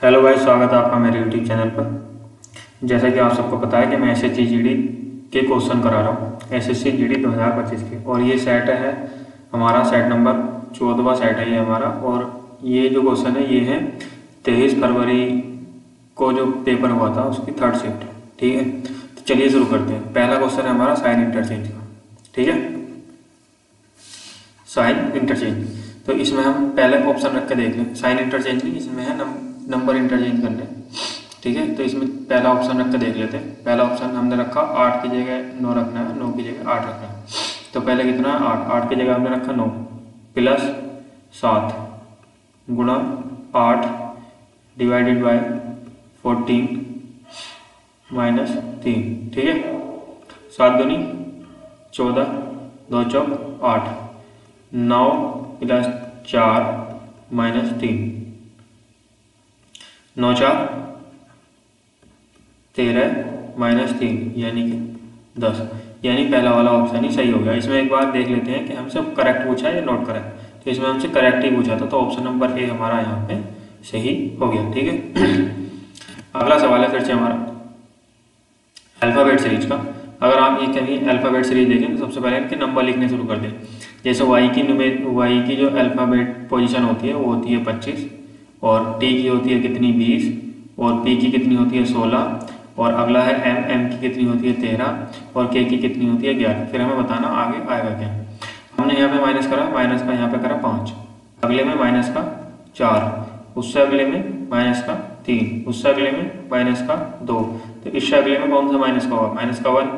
Hello guys, स्वागत है आपका मेरे यूट्यूब चैनल पर। जैसा कि आप सबको पता है कि मैं एसएससी जीडी के क्वेश्चन करा रहा हूँ, एसएससी जीडी 2025 के। और ये सेट है हमारा, सेट नंबर 14वां सेट है ये हमारा। और ये जो क्वेश्चन है ये है 23 फरवरी को जो पेपर हुआ था उसकी थर्ड शिफ्ट। ठीक है, तो चलिए शुरू करते हैं। पहला क्वेश्चन है हमारा साइन इंटरचेंज का। ठीक है, साइन इंटरचेंज। तो इसमें हम पहले ऑप्शन रख के देख लें। साइन इंटरचेंज नहीं, इसमें है नंबर इंटरचेंज कर लें। ठीक है, तो इसमें पहला ऑप्शन रख के देख लेते हैं। पहला ऑप्शन हमने रखा 8 की जगह 9 रखना है, 9 की जगह 8 रखना है। तो पहले कितना है 8, 8 की जगह हमने रखा 9 प्लस 7 गुणा 8 डिवाइडेड बाय 14 माइनस 3। ठीक है, 7 दूनी 14, 2 चौक 8, 9 प्लस 4 माइनस 3, 9 4 13 माइनस 3 यानी कि 10। यानी पहला वाला ऑप्शन ही सही हो गया। इसमें एक बार देख लेते हैं कि हमसे करेक्ट पूछा है या नॉट करेक्ट। तो इसमें हमसे करेक्ट ही पूछा था, तो ऑप्शन नंबर ए हमारा यहाँ पे सही हो गया। ठीक है, अगला सवाल है फिर से हमारा अल्फ़ाबेट सीरीज का। अगर आप ये कभी अल्फ़ाबेट सीरीज देखें तो सबसे पहले इनके नंबर लिखने शुरू कर दें। जैसे वाई की जो अल्फ़ाबेट पोजीशन होती है वो होती है 25, और टी की होती है कितनी 20, और पी की कितनी होती है 16, और अगला है एम की कितनी होती है 13, और के की कितनी होती है 11। फिर हमें बताना आगे आएगा क्या। हमने यहाँ पे माइनस करा, माइनस का यहाँ पे करा 5, अगले में माइनस का 4, उससे अगले में माइनस का 3, उससे अगले में माइनस का 2, तो इससे अगले में कौन सा माइनस का होगा माइनस का 1।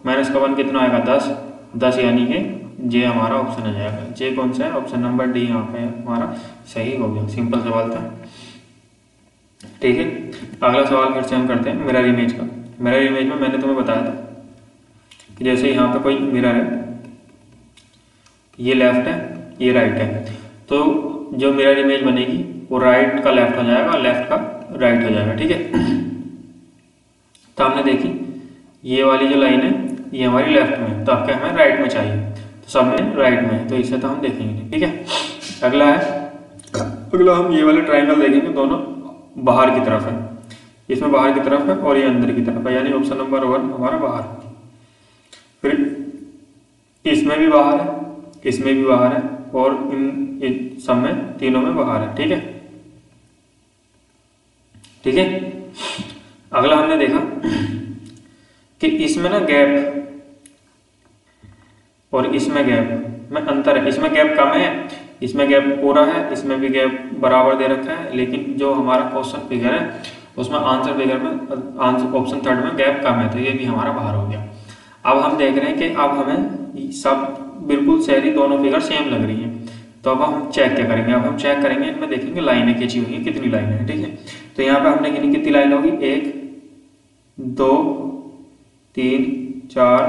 माइनस का 1 कितना आएगा 10, 10 यानी कि जे हमारा ऑप्शन आ जाएगा। जे कौन सा है, ऑप्शन नंबर डी यहाँ पे हमारा सही हो गया। सिंपल सवाल था। ठीक है, अगला सवाल फिर से हम करते हैं मिरर इमेज का। मिरर इमेज में मैंने तुम्हें बताया था कि जैसे यहाँ पे कोई मिरर है, ये लेफ्ट है ये राइट है, तो जो मिरर इमेज बनेगी वो राइट का लेफ्ट हो जाएगा और लेफ्ट का राइट हो जाएगा। ठीक है, तो हमने देखी ये वाली जो लाइन है ये हमारी लेफ्ट में, तो आपके हमें राइट में चाहिए, तो सब में राइट में है, तो इसे तो हम देखेंगे। ठीक है, अगला हम ये वाले ट्राइंगल देखेंगे, दोनों बाहर की तरफ है। इसमें बाहर की तरफ है और ये अंदर की तरफ है, यानी ऑप्शन नंबर 1 हमारा बाहर। फिर इसमें भी बाहर है, इसमें भी बाहर है, और इन सब में तीनों में बाहर है। ठीक है, ठीक है। अगला हमने देखा कि इसमें ना गैप और इसमें गैप में अंतर है। इसमें गैप कम है, इसमें गैप पूरा है, इसमें भी गैप बराबर दे रखा है, लेकिन जो हमारा क्वेश्चन फिगर है उसमें आंसर फिगर में आंसर ऑप्शन थर्ड में गैप कम है, तो ये भी हमारा बाहर हो गया। अब हम देख रहे हैं कि अब हमें सब बिल्कुल सही दोनों फिगर सेम लग रही हैं, तो अब हम चेक क्या करेंगे। अब हम चेक करेंगे, इनमें देखेंगे लाइनें खींची हुई हैं, कितनी लाइनें हैं। ठीक है, तो यहाँ पे हमने गिनी कितनी लाइन होगी 1 2 3 4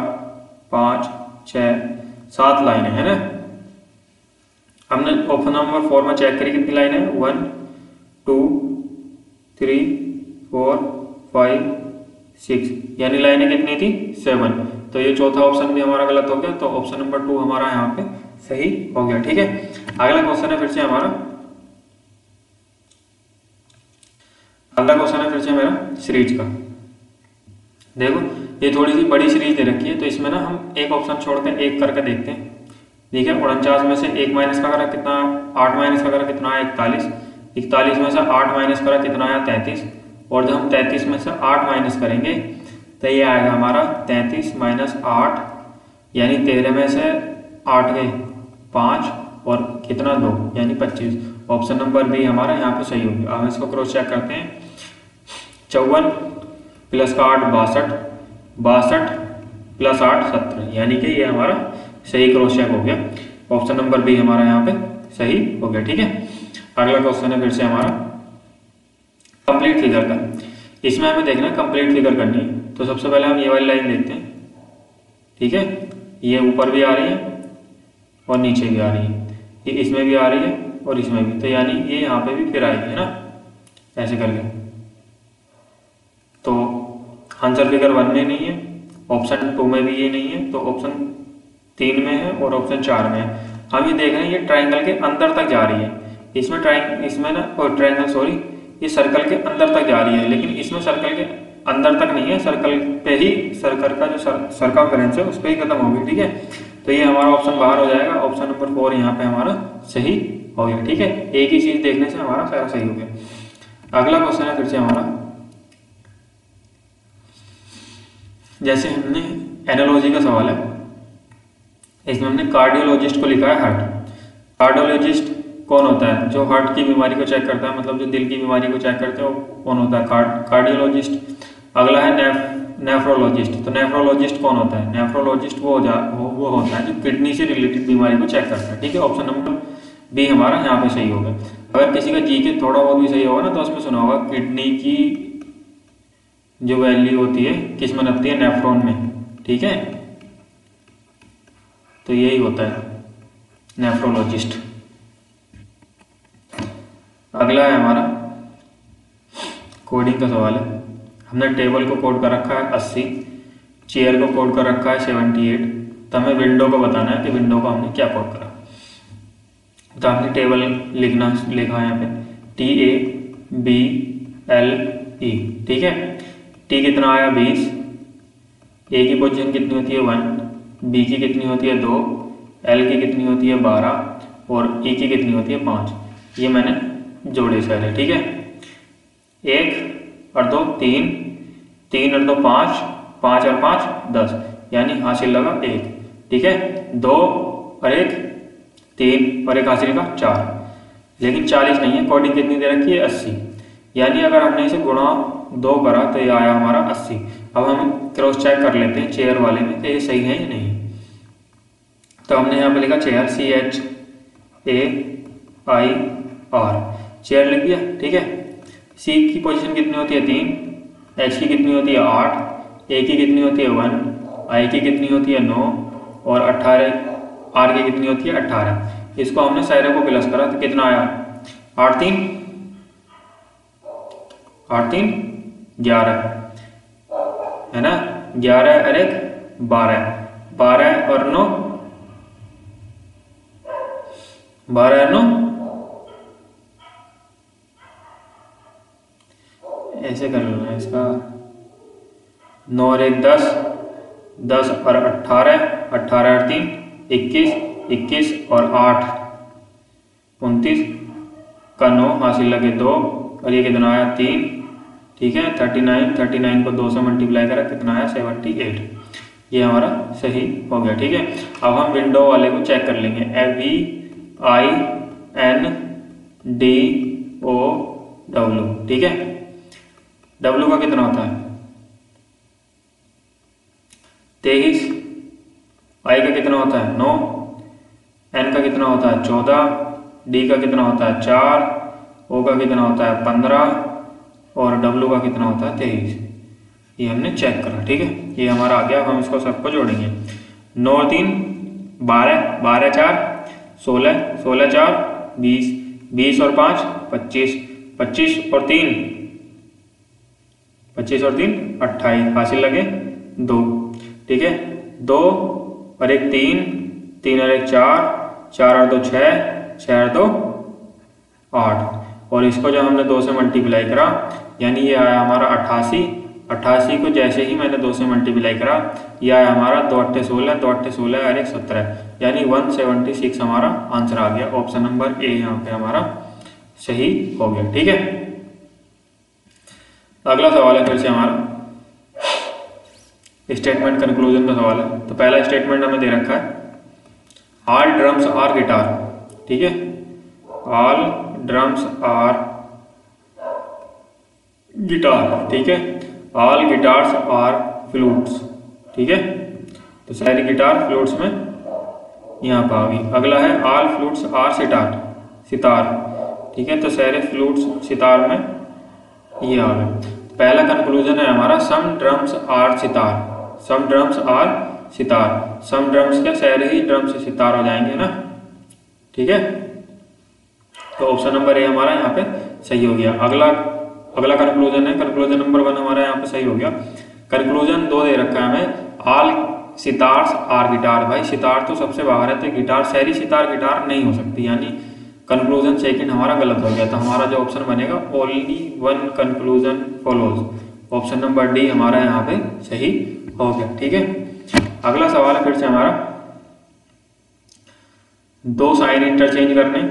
5 6 7 लाइनें है ना। हमने ऑप्शन नंबर 4 में चेक करी कितनी लाइन है 1 2 3 4 5 6, यानी लाइनें कितनी थी 7। तो ये चौथा ऑप्शन भी हमारा गलत हो गया, तो ऑप्शन नंबर 2 हमारा यहाँ पे सही हो गया। ठीक है, अगला क्वेश्चन है फिर से हमारा, अगला क्वेश्चन है फिर से मेरा सीरीज का। देखो ये थोड़ी सी बड़ी सीरीज दे रखी है, तो इसमें ना हम एक ऑप्शन छोड़कर एक करके देखते हैं। ठीक है, 49 में से 1 माइनस का करा कितना, 8 माइनस का करा कितना है 41, 41 में से 8 माइनस करा कितना आया 33, और जब हम 33 में से 8 माइनस करेंगे तो ये आएगा हमारा 33 माइनस 8, यानी 13 में से 8 गए 5 और कितना 2 यानी 25। ऑप्शन नंबर बी हमारा यहाँ पे सही होगी। अब इसको क्रॉस चेक करते हैं। 54 प्लस का 8 62, 62 प्लस 8 70, यानी कि ये हमारा सही क्रॉस चेक हो गया। ऑप्शन नंबर बी हमारा यहाँ पे सही हो गया। ठीक है, अगला क्वेश्चन है फिर से हमारा कंप्लीट फिगर का। इसमें हमें देखना है कंप्लीट फिगर करनी है, तो सबसे पहले हम ये वाली लाइन देखते हैं। ठीक है, ये ऊपर भी आ रही है और नीचे भी आ रही है, ये इसमें भी आ रही है और इसमें भी, तो यानी ये यहाँ पे भी फिर आएगी है ना, ऐसे करके। तो आंसर फिगर 1 में नहीं है, ऑप्शन 2 में भी ये नहीं है, तो ऑप्शन 3 में है और ऑप्शन 4 में है। हम ये देख रहे हैं ये ट्राइंगल के अंदर तक जा रही है। इसमें ना ट्राइंगल सॉरी ये सर्कल के अंदर तक जा रही है, लेकिन इसमें सर्कल के अंदर तक नहीं है, सर्कल पे ही, सर्कल का जो सर्कमफेरेंस है उस पर ही खत्म होगी। ठीक है, तो ये हमारा ऑप्शन बाहर हो जाएगा, ऑप्शन नंबर 4 यहाँ पे हमारा सही हो गया। ठीक है, एक ही चीज देखने से हमारा सारा सही हो गया। अगला क्वेश्चन है फिर से हमारा, जैसे हमने एनालॉजी का सवाल है, इसमें हमने कार्डियोलॉजिस्ट को लिखा है हार्ट। कार्डियोलॉजिस्ट कौन होता है? जो हार्ट की बीमारी को चेक करता है, मतलब जो दिल की बीमारी को चेक करते हैं, वो कौन होता है? कार्डियोलॉजिस्ट। अगला है नेफ्रोलॉजिस्ट। तो नेफ्रोलॉजिस्ट कौन होता है? नेफ्रोलॉजिस्ट वो होता है जो किडनी से रिलेटेड बीमारी को चेक करता है। ठीक है, ऑप्शन नंबर बी हमारा यहाँ पे सही होगा। अगर किसी का जी के थोड़ा बहुत भी सही होगा ना, तो उसमें सुना होगा किडनी की जो वैल्यू होती है किस में लगती है? नेफ्रॉन में। ठीक है, तो यही होता है नेफ्रोलॉजिस्ट। अगला है हमारा कोडिंग का सवाल है। हमने टेबल को कोड कर रखा है 80, चेयर को कोड कर रखा है 78, तो हमें विंडो को बताना है कि विंडो को हमने क्या कोड करा। तो हमने टेबल लिखा है यहाँ पे TABLE। ठीक है, टी कितना आया 20, ए की पोजीशन कितनी होती है 1, बी की कितनी होती है 2, एल की कितनी होती है 12 और ई की कितनी होती है 5। ये मैंने जोड़े सारे। ठीक है, 1 और 2 3, 3 और 2 5, 5 और 5 10, यानी हासिल लगा 1। ठीक है, 2 और 1 3 और 1 हासिल का 4, लेकिन 40 नहीं है, कोडिंग कितनी दे रखी है 80, यानी अगर हमने इसे गुणा 2 करा तो ये आया हमारा 80। अब हम क्रॉस चेक कर लेते हैं चेयर वाले में कि ये सही है या नहीं। तो हमने यहाँ पे लिखा चेयर, CHAIR, चेयर लिख दिया। ठीक है, सी की पोजीशन कितनी होती है 3, एच की कितनी होती है 8, ए की कितनी होती है 1, आई की कितनी होती है 9 और 18, आर की कितनी होती है 18। इसको हमने सारे को प्लस करा तो कितना आया 8 3 11 है ना, 11 और 1 12, 12 और 9 12 और 9 ऐसे कर लेना इसका, 9 और 1 10, 10 और 18, 18 और 3 21, 21 और 8 29 का 9 हासिल लगे 2 और ये कितना आया 3। ठीक है, 39, 39 को 2 से मल्टीप्लाई करा कितना आया 78। ये हमारा सही हो गया। ठीक है, अब हम विंडो वाले को चेक कर लेंगे, VINDOW। ठीक है, W का कितना होता है 23, I का कितना होता है 9, N का कितना होता है 14, D का कितना होता है 4, O का कितना होता है 15 और W का कितना होता है 23। ये हमने चेक करा। ठीक है, ये हमारा आ गया। हम इसको सबको जोड़ेंगे, 9 और 3 12, 12 4 16, 16 4 20, 20 और 5 25, 25 और 3 25 और 3 28, हासिल लगे 2। ठीक है, 2 और 1 3, 3 और 1 4, 4 और 2 6, 6 और 2 8 और इसको जब हमने 2 से मल्टीप्लाई करा यानी ये आया हमारा 88। 88 को जैसे ही मैंने 2 से मल्टीप्लाई करा यह आया हमारा 2 8 16, 2 8 16 और 1 17, यानी 176 हमारा आंसर आ गया। ऑप्शन नंबर ए यहाँ पे हमारा सही हो गया। ठीक है, अगला सवाल है फिर से हमारा स्टेटमेंट कंक्लूजन का सवाल है। तो पहला स्टेटमेंट हमें दे रखा है ऑल ड्रम्स आर गिटार। ठीक है, ऑल ड्रम्स आर गिटार। ठीक है, ऑल गिटार्स आर फ्लूट्स। ठीक है, तो सारी गिटार फ्लूट्स में यहाँ पर आ गई। अगला है ऑल फ्लूट्स आर सितार। ठीक है, तो सारे फ्लूट्स सितार में ये आ गए। पहला कंक्लूजन है हमारा some drums are sitar. Some drums are sitar, some drums क्या सारे ही ड्रम से सितार हो जाएंगे ना। ठीक है, तो ऑप्शन नंबर ए हमारा यहाँ पे सही हो गया। अगला कंक्लूजन है, कंक्लूजन नंबर 1 हमारा यहाँ पे सही हो गया। कंक्लूजन 2 दे रखा है हमें ऑल सितार्स आर गिटार। भाई सितार तो सबसे बाहर है, तो गिटार सारी सितार गिटार नहीं हो सकती, यानी कंक्लूजन सेकंड हमारा गलत हो गया, तो हमारा जो ऑप्शन बनेगा only one conclusion follows, option number D हमारा यहाँ पे सही हो गया। ठीक है, अगला सवाल है फिर से हमारा, दो साइन इंटरचेंज करने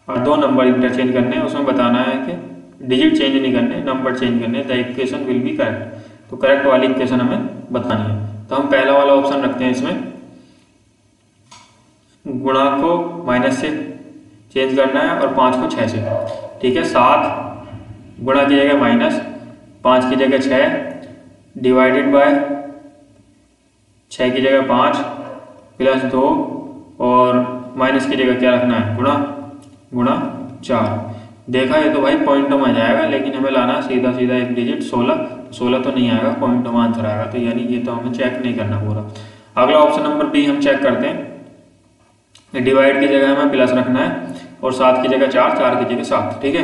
और दो नंबर इंटरचेंज करने, उसमें बताना है कि डिजिट चेंज नहीं करने, नंबर चेंज करने, the equation will be correct. तो करेक्ट वाली इक्वेशन हमें बतानी है। तो हम पहला वाला ऑप्शन रखते हैं, इसमें गुणा को माइनस से चेंज करना है और 5 को 6 से। ठीक है, 7 गुणा की जगह माइनस, 5 की जगह 6 डिवाइडेड बाय 6 की जगह 5 प्लस 2 और माइनस की जगह क्या रखना है, गुणा 4। देखा ये तो भाई पॉइंटों में आ जाएगा, लेकिन हमें लाना सीधा सीधा एक डिजिट 16 तो नहीं आएगा, पॉइंटों में आंसर आएगा, तो यानी ये तो हमें चेक नहीं करना पूरा। अगला ऑप्शन नंबर बी हम चेक करते हैं, डिवाइड की जगह हमें प्लस रखना है और 7 की जगह 4 की जगह 7। ठीक है,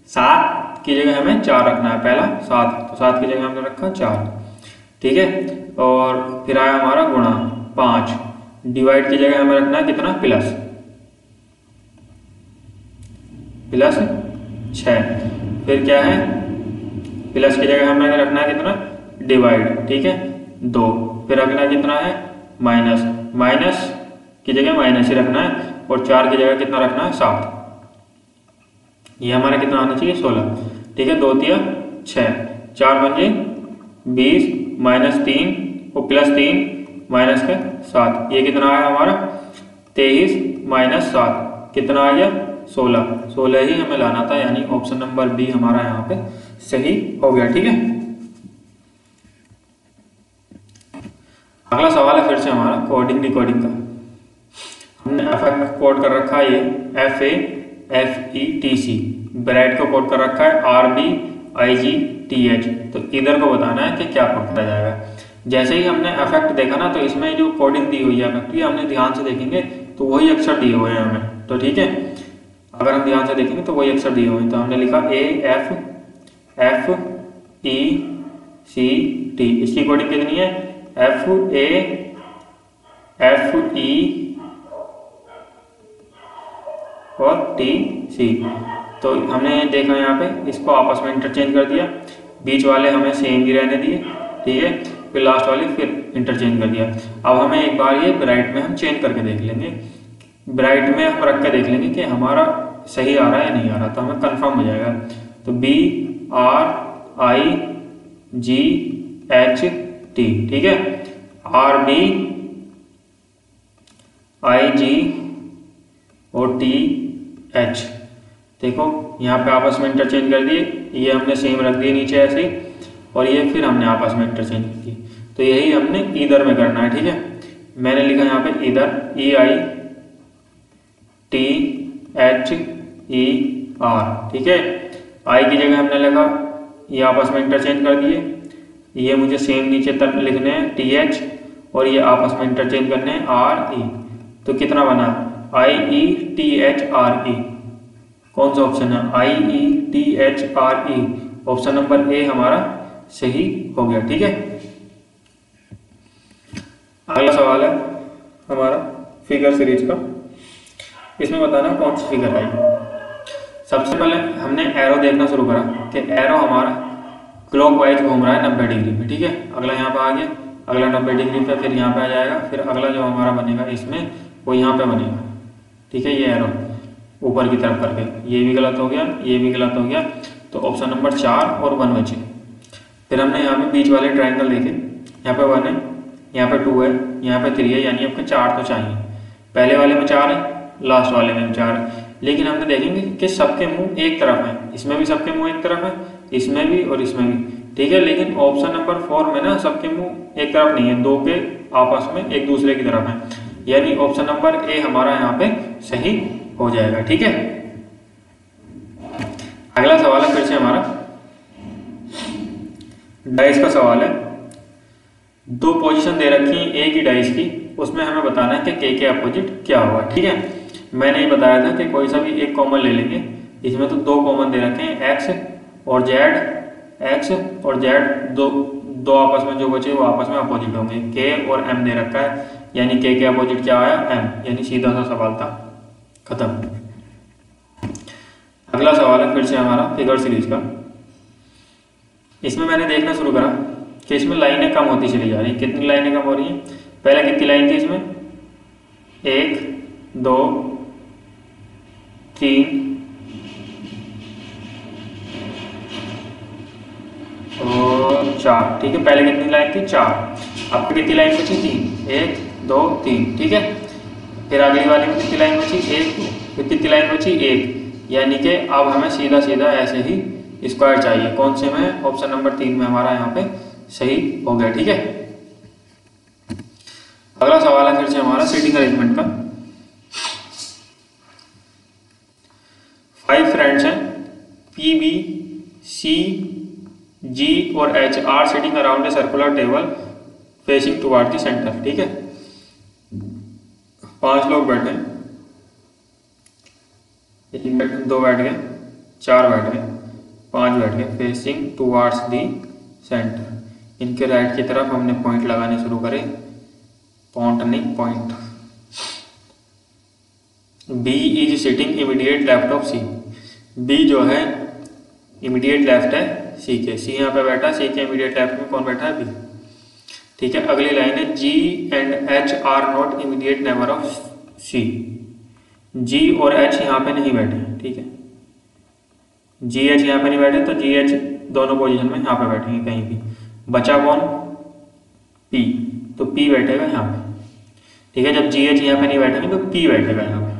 7 की जगह हमें 4 रखना है, पहला 7, तो 7 की जगह हमने रखा 4। ठीक है, और फिर आया हमारा गुणा 5, डिवाइड की जगह हमें रखना है कितना, प्लस 6। फिर क्या है, प्लस की जगह हमें रखना है कितना, डिवाइड। ठीक है, 2। फिर अगला कितना है, माइनस की जगह माइनस ही रखना है और 4 की जगह कितना रखना है, 7। ये हमारा कितना आना चाहिए, 16। ठीक है, 2 तिया 6, 4 बन 20 माइनस 3 और प्लस 3 माइनस के 7, ये कितना आया हमारा 23 माइनस 7 कितना आ गया, 16 ही हमें लाना था, यानी ऑप्शन नंबर बी हमारा यहाँ पे सही हो गया। ठीक है, अगला सवाल है फिर से हमारा कोडिंग डिकोडिंग का। हमने एफ कोड कर रखा है, ये FAFETC, ब्रैड को कोड कर रखा है RBIGTH। तो इधर को बताना है कि क्या कोड किया जाएगा। जैसे ही हमने इफेक्ट देखा ना, तो इसमें जो कोडिंग दी हुई है इफेक्ट की, हमने ध्यान से देखेंगे तो वही अक्षर दिए हुए हैं हमें, तो ठीक है, अगर हम ध्यान से देखेंगे तो वही अक्षर दिए हुए हैं। तो हमने लिखा AFFECT, इसकी कोडिंग कितनी है, FAFE और TC। तो हमने देखा यहाँ पे, इसको आपस में इंटरचेंज कर दिया, बीच वाले हमें सेम ही रहने दिए। ठीक है, फिर लास्ट वाले फिर इंटरचेंज कर दिया। अब हमें एक बार ये ब्राइट में हम चेंज करके देख लेंगे, ब्राइट में हम रख के देख लेंगे कि हमारा सही आ रहा है या नहीं आ रहा, तो हमें कंफर्म हो जाएगा। तो BRIGHT, ठीक है, RBIG और TH। देखो यहाँ पे आपस में इंटरचेंज कर दिए, ये हमने सेम रख दिए नीचे ऐसे ही, और ये फिर हमने आपस में इंटरचेंज कर दिए। तो यही हमने इधर में करना है। ठीक है, मैंने लिखा यहाँ पे इधर EITHER। ठीक है, आई की जगह हमने लिखा, ये आपस में इंटरचेंज कर दिए, ये मुझे सेम नीचे तक लिखने हैं TH, और ये आपस में इंटरचेंज करने हैं RE। तो कितना बना, IETHRE। कौन सा ऑप्शन है, IETHRE, ऑप्शन नंबर ए हमारा सही हो गया। ठीक है, अगला सवाल है हमारा फिगर सीरीज का। इसमें बताना कौन सी फिगर आई। सबसे पहले हमने एरो देखना शुरू करा कि एरो हमारा क्लॉकवाइज घूम रहा है 90 डिग्री में। ठीक है, अगला यहाँ पे आ गया, अगला 90 डिग्री पे, फिर यहाँ पे आ जाएगा, फिर अगला जो हमारा बनेगा इसमें वो यहाँ पे बनेगा। ठीक है, ये एरो ऊपर की तरफ करके, ये भी गलत हो गया, ये भी गलत हो गया, तो ऑप्शन नंबर 4 और 1 बचे। फिर हमने यहाँ पे बीच वाले ट्रायंगल देखे, यहाँ पे 1 है, यहाँ पे 2 है, यहाँ पे 3 है, यानी आपको 4 तो चाहिए। पहले वाले में 4 है, लास्ट वाले में 4 है, लेकिन हमने देखेंगे कि सबके मुंह एक तरफ है, इसमें भी सबके मुंह एक तरफ है, इसमें भी और इसमें भी। ठीक है, लेकिन ऑप्शन नंबर 4 में ना सबके मुंह एक तरफ नहीं है, दो के आपस में एक दूसरे की तरफ है, यानी ऑप्शन नंबर ए हमारा यहाँ पे सही हो जाएगा। ठीक है, अगला सवाल है फिर से हमारा डाइस का सवाल है। दो पोजीशन दे रखी है एक ही डाइस की, उसमें हमें बताना है कि के अपोजिट क्या होगा। ठीक है, मैंने ये बताया था कि कोई सा भी एक कॉमन ले लेंगे, इसमें तो 2 कॉमन दे रखे हैं, एक्स और जेड, दो आपस में जो बचे वो आपस में अपोजिट होंगे। के और एम दे रखा है, यानी के अपोजिट क्या आया, एम, यानी सीधा सा सवाल था, खत्म। अगला सवाल है फिर से हमारा फिगर सीरीज का। इसमें मैंने देखना शुरू करा कि इसमें लाइनें कम होती चली जा रही हैं। कितनी लाइनें कम हो रही हैं? पहले कितनी लाइन थी इसमें? 1 2 3 और 4। ठीक है, पहले कितनी लाइन थी? 4। अब कितनी लाइन बची? 3। 1 2 3। ठीक है, फिर अगली वाली में कितनी लाइन बची? 1 2। फिर कितनी लाइन बची? 1। यानी कि अब हमें सीधा सीधा ऐसे ही स्क्वायर चाहिए। कौन से में? ऑप्शन नंबर 3 में हमारा यहाँ पे सही हो गया। ठीक है, अगला सवाल है फिर से हमारा सीटिंग अरेंजमेंट का। 5 फ्रेंड्स हैं, पी बी सी जी और H R sitting around a circular table facing toward the centre. ठीक है, 5 लोग बैठे, 2 बैठ गए, 4 बैठ गए, 5 बैठ गए, फेसिंग टुवर्ड्स दी सेंटर। इनके राइट की तरफ हमने पॉइंट लगाने शुरू करे। पॉइंट नहीं, point. B is sitting immediate left of C. B जो है इमीडिएट लेफ्ट है सी के। सी यहाँ पे बैठा, सी के इमीडिएट लेफ्ट में कौन बैठा है? बी। ठीक है, अगली लाइन है G and H are not immediate neighbour of C. G और एच यहाँ पे नहीं बैठे। ठीक है, जी एच यहाँ पे नहीं बैठे, तो जी एच दोनों पोजीशन में यहाँ पे बैठेंगे कहीं भी। बचा कौन? पी, तो पी बैठेगा यहाँ पे। ठीक है, जब जी एच यहाँ पे नहीं बैठेंगे तो पी बैठेगा यहाँ पे।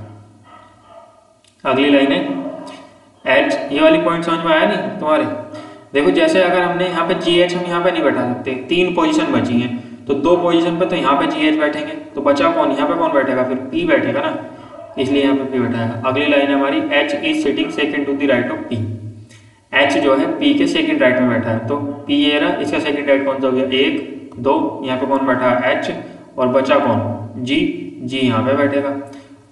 अगली लाइन है एच। ये वाली पॉइंट समझ में आया नहीं तुम्हारे? देखो, जैसे अगर हमने यहाँ पे जी एच हम यहाँ पे नहीं बैठा सकते, 3 पोजीशन बची हैं, तो 2 पोजीशन पे तो यहाँ पे जी एच बैठेंगे, तो बचा कौन? यहाँ पे कौन बैठेगा? फिर पी बैठेगा ना, इसलिए यहाँ पे पी बैठाएगा। अगली लाइन है हमारी H is sitting second to the right of P. H जो है पी के सेकंड राइट में बैठा है, तो पी ये रहा, इसका सेकंड राइट कौन सा हो गया? 1 2। यहाँ पे कौन बैठा है? एच। और बचा कौन? जी। जी यहाँ पे बैठेगा।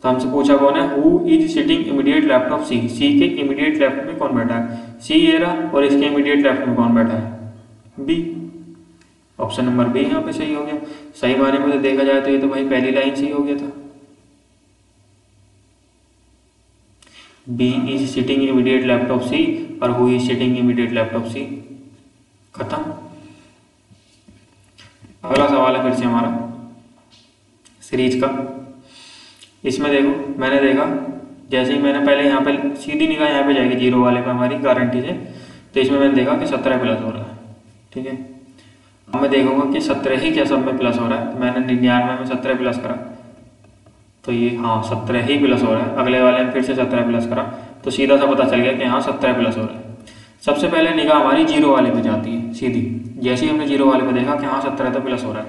तो हमसे पूछा कौन है? Who is sitting immediate left of C. C के इमीडिएट लेफ्ट में कौन बैठा है? सी ये रहा, और इसके इमीडिएट लेफ्ट में कौन बैठा है? बी। ऑप्शन नंबर बी यहाँ पे सही हो गया। सही माने में तो देखा जाए तो ये तो भाई पहली लाइन सही हो गया था। B is sitting immediate left of C और who is sitting immediate left of C. खत्म। अगला सवाल है फिर से हमारा सीरीज का। इसमें देखो, मैंने देखा जैसे ही मैंने पहले यहाँ पे सीधी निगाह यहाँ पे जाएगी 0 वाले पे हमारी गारंटी से, तो इसमें मैंने देखा कि 17 प्लस हो रहा है। ठीक है, अब मैं देखूंगा कि 17 ही क्या सब में प्लस हो रहा है। तो मैंने 99 में 17 प्लस करा, तो ये हाँ 17 ही प्लस हो रहा है। अगले वाले में फिर से 17 प्लस करा, तो सीधा सा पता चल गया कि हाँ 17 प्लस हो रहा है। सबसे पहले निगाह हमारी 0 वाले पे जाती है सीधी। जैसे ही हमने 0 वाले पे देखा कि हाँ 17 तो प्लस हो रहा है।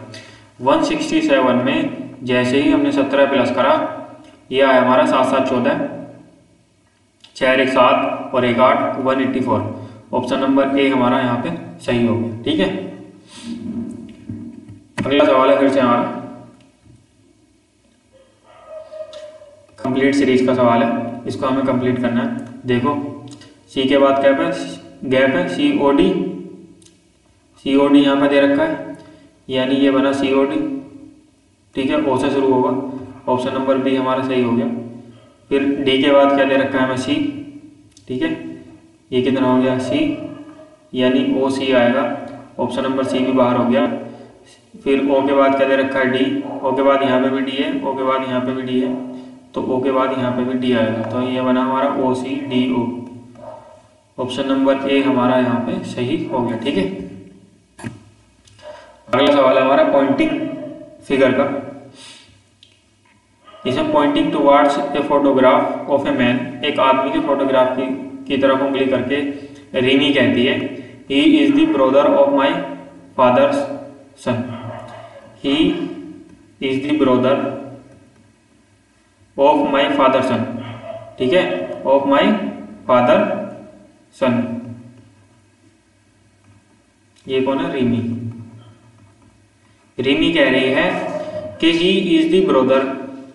167 में जैसे ही हमने 17 प्लस करा, ये आया हमारा 7 7 14, 4 1 7 और 1 8 184। ऑप्शन नंबर ए हमारा यहाँ पे सही हो गया। ठीक है, अगला सवाल है फिर से हमारा कंप्लीट सीरीज का सवाल है। इसको हमें कंप्लीट करना है। देखो, सी के बाद क्या है? गैप है COD। COD यहाँ पे दे रखा है, यानी ये बना COD। ठीक है, O से शुरू होगा। ऑप्शन नंबर बी हमारा सही हो गया। फिर डी के बाद क्या दे रखा है हमें? C। ठीक है, ये कितना हो गया? C, यानी OC आएगा। ऑप्शन नंबर सी भी बाहर हो गया। फिर O के बाद क्या दे रखा है? D। O के बाद यहाँ पे भी D है, O के बाद यहाँ पे भी D है, तो O के बाद यहाँ पे भी D आएगा। तो ये बना हमारा OCDO। ऑप्शन नंबर ए हमारा यहाँ पे सही हो गया। ठीक है, अगला सवाल है हमारा पॉइंटिंग फिगर का। इसमें pointing towards a photograph of a man, एक आदमी के फोटोग्राफ की तरफ उंगली करके रिमी कहती है he is the brother of my father's son. He is the brother of my father son. ठीक है, ऑफ माई फादर सन। ये कौन है? रिमी। रिमी कह रही है कि ही is the brother,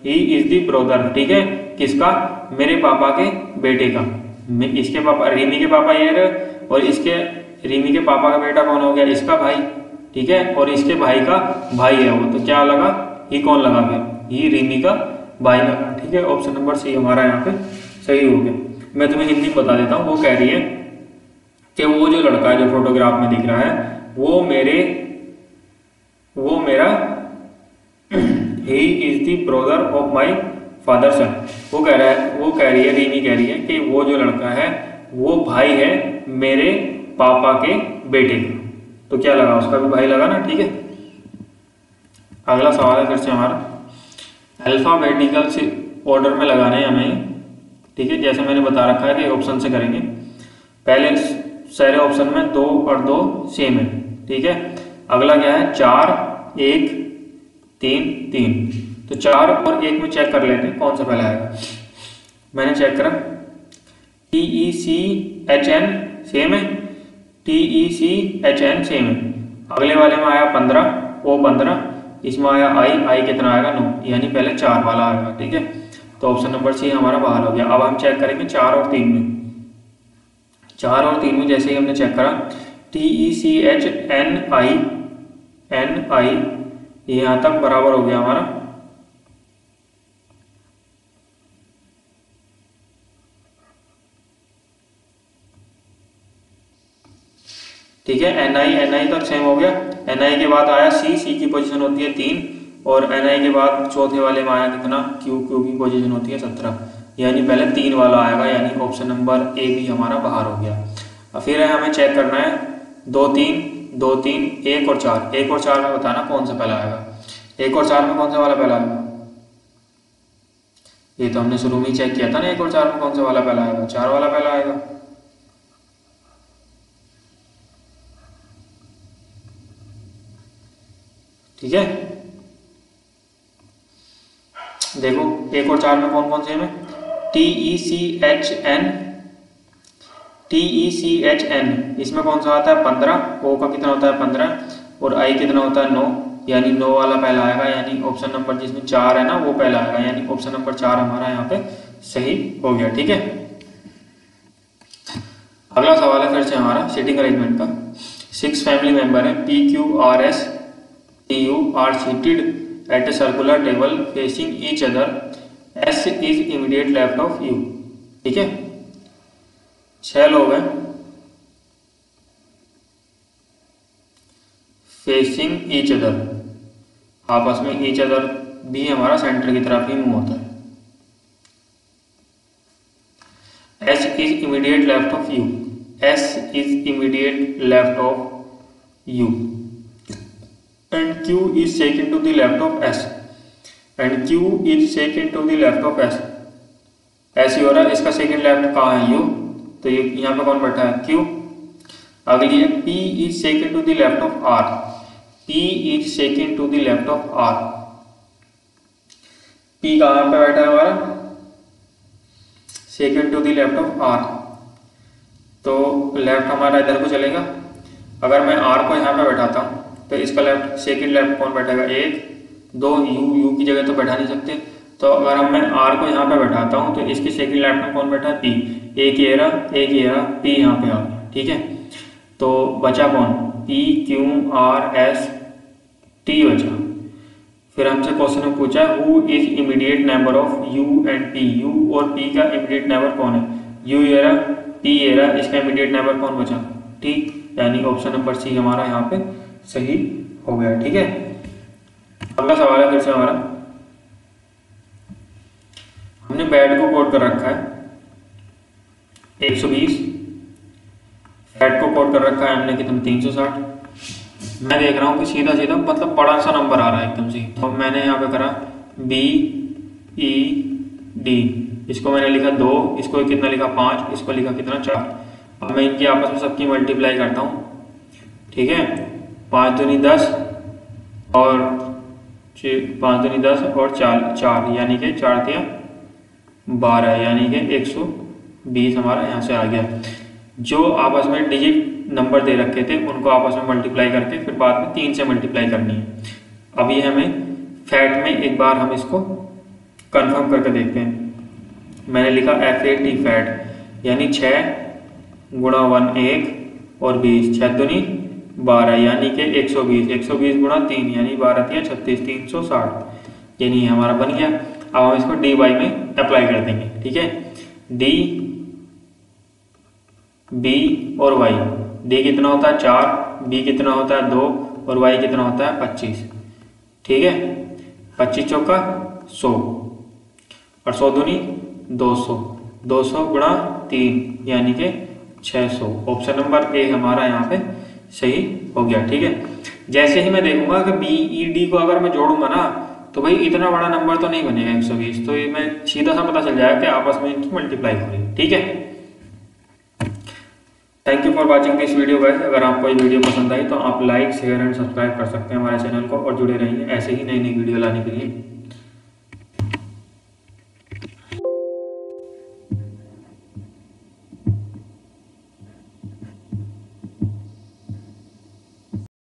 he is the brother. ठीक है, किसका? मेरे पापा के बेटे का। इसके पापा, रिमी के पापा ये रहे, और इसके रिमी के पापा का बेटा कौन हो गया? इसका भाई। ठीक है, और इसके भाई का भाई है वो, तो क्या लगा? ही कौन लगा? फिर ही रिमी का भाई लगा। ठीक है, ऑप्शन नंबर सी हमारा यहाँ पे सही हो गया। मैं तुम्हें हिंदी में बता देता हूँ। वो कह रही है कि वो जो लड़का है जो फोटोग्राफ में दिख रहा है वो मेरा he is the brother of my father son. वो कह रही है रीमी कह रही है कि वो जो लड़का है वो भाई है मेरे पापा के बेटे का। तो क्या लगा, उसका भी भाई लगा ना। ठीक है, अगला सवाल है फिर से हमारा, अल्फाबेटिकल से ऑर्डर में लगाने हैं हमें। ठीक है, जैसे मैंने बता रखा है कि ऑप्शन से करेंगे। पहले सारे ऑप्शन में 2 और 2 सेम है। ठीक है, अगला क्या है 4 1 3 3। तो 4 और 1 में चेक कर लेते हैं कौन सा पहला आएगा। मैंने चेक करा, TECHN सेम है, TECHN सेम है। अगले वाले में आया 15 O 15, इसमें आया I कितना आएगा 9, यानी पहले 4 वाला आएगा। ठीक है, तो ऑप्शन नंबर सी हमारा बाहर हो गया। अब हम चेक करेंगे 4 और 3 में। 4 और 3 में जैसे ही हमने चेक करा, TECHNI यहाँ तक बराबर हो गया हमारा। ठीक है, NI तक सेम हो गया। NI के बाद आया C की पोजीशन होती है 3, और NI के बाद चौथे वाले में आया कितना Q की पोजीशन होती है 17, यानी पहले 3 वाला आएगा, यानी ऑप्शन नंबर A भी हमारा बाहर हो गया। अब फिर हमें चेक करना है 2 3 2 3 1 और 4। 1 और 4 में बताना कौन सा पहला आएगा। 1 और 4 में कौन सा वाला पहला आएगा, ये तो हमने शुरू में ही चेक किया था ना। 1 और 4 में कौन सा वाला पहला आएगा, 4 वाला पहला आएगा। ठीक है, देखो 1 और 4 में कौन कौन से में, TECHN इसमें कौन सा आता है 15, O का कितना होता है 15, और I कितना होता है 9, यानी 9 वाला पहला आएगा, यानी ऑप्शन नंबर जिसमें 4 है ना वो पहला आएगा, यानी ऑप्शन नंबर 4 हमारा यहाँ पे सही हो गया। ठीक है, अगला सवाल है फिर से हमारा सीटिंग अरेंजमेंट का। 6 फैमिली मेंबर है, PQRS TU are seated at a circular table facing each other. S is immediate left of U. ठीक है, 6 लोग हैं फेसिंग ईच अदर, आपस में ईच अदर भी हमारा सेंटर की तरफ ही मूव होता है। S is immediate left of U. S is immediate left of U. And Q is second to the left of S. And Q is second to the left of S. ऐसे हो रहा है, इसका second left कहाँ है U, तो ये यहाँ पे कौन बैठा है Q। अगली है P is second to the left of R. P is second to the left of R. P कहाँ पे बैठा है हमारा, second to the left of R, तो लेफ्ट हमारा इधर को चलेगा। अगर मैं R को यहाँ पे बैठाता हूँ तो इसका लेफ्ट सेकंड लेफ्ट कौन बैठेगा 1 2, U की जगह तो बैठा नहीं सकते, तो अगर मैं R को यहाँ पे बैठाता हूँ तो इसके सेकंड लेफ्ट में कौन बैठा है P। एक ये रहा P यहाँ पे आ गया। ठीक है, तो बचा कौन P Q R S T बचा। फिर हमसे क्वेश्चन में पूछा who is immediate neighbour of U and P। U और P का इमीडिएट नेबर कौन है, U ये रहा P ये रहा, इसका इमीडिएट नेबर कौन बचा T, यानी ऑप्शन नंबर सी हमारा यहाँ पे सही हो गया। ठीक है, अगला सवाल है फिर से हमारा, हमने बेड को कोड कर रखा है 120, फैट को कोड कर रखा है हमने कितना 360। मैं देख रहा हूँ कि सीधा सीधा मतलब बड़ा सा नंबर आ रहा है एकदम से, तो मैंने यहाँ पे करा BED, इसको मैंने लिखा 2, इसको कितना लिखा 5, इसको लिखा कितना 4। अब मैं इनकी आपस में सबकी मल्टीप्लाई करता हूँ। ठीक है, 5 दूनी 10 और 5 दूनी 10 और 4 यानी कि 4 दिया 12, यानी कि 120 हमारा यहाँ से आ गया। जो आपस में डिजिट नंबर दे रखे थे उनको आपस में मल्टीप्लाई करके फिर बाद में 3 से मल्टीप्लाई करनी है। अब ये हमें फैट में एक बार हम इसको कंफर्म करके देखते हैं। मैंने लिखा FAT फैट, यानी 6 गुणा 1 1 और 20, 6 दूनी 12 यानी कि 120 गुणा 3 यानी 12 3 36 360, यानी हमारा बन गया। अब हम इसको dy में अप्लाई कर देंगे, ठीक है। d b और y, d कितना होता है 4, b कितना होता है 2 और y कितना होता है 25, ठीक है। 25 चौका 100 और 100 दूनी 200, 200 गुणा 3 यानी कि 600। ऑप्शन नंबर ए हमारा यहाँ पे सही हो गया, ठीक है। जैसे ही मैं देखूंगा कि BED को अगर मैं जोड़ूंगा ना तो भाई इतना बड़ा नंबर तो नहीं बनेगा 120, तो ये मैं सीधा सा पता चल जाएगा कि आपस में इनकी मल्टीप्लाई हो रही है, ठीक है। Thank you for watching this video guys. अगर आपको ये वीडियो पसंद आई तो आप लाइक शेयर एंड सब्सक्राइब कर सकते हैं हमारे चैनल को और जुड़े रहिए ऐसे ही नई नई वीडियो लाने के लिए।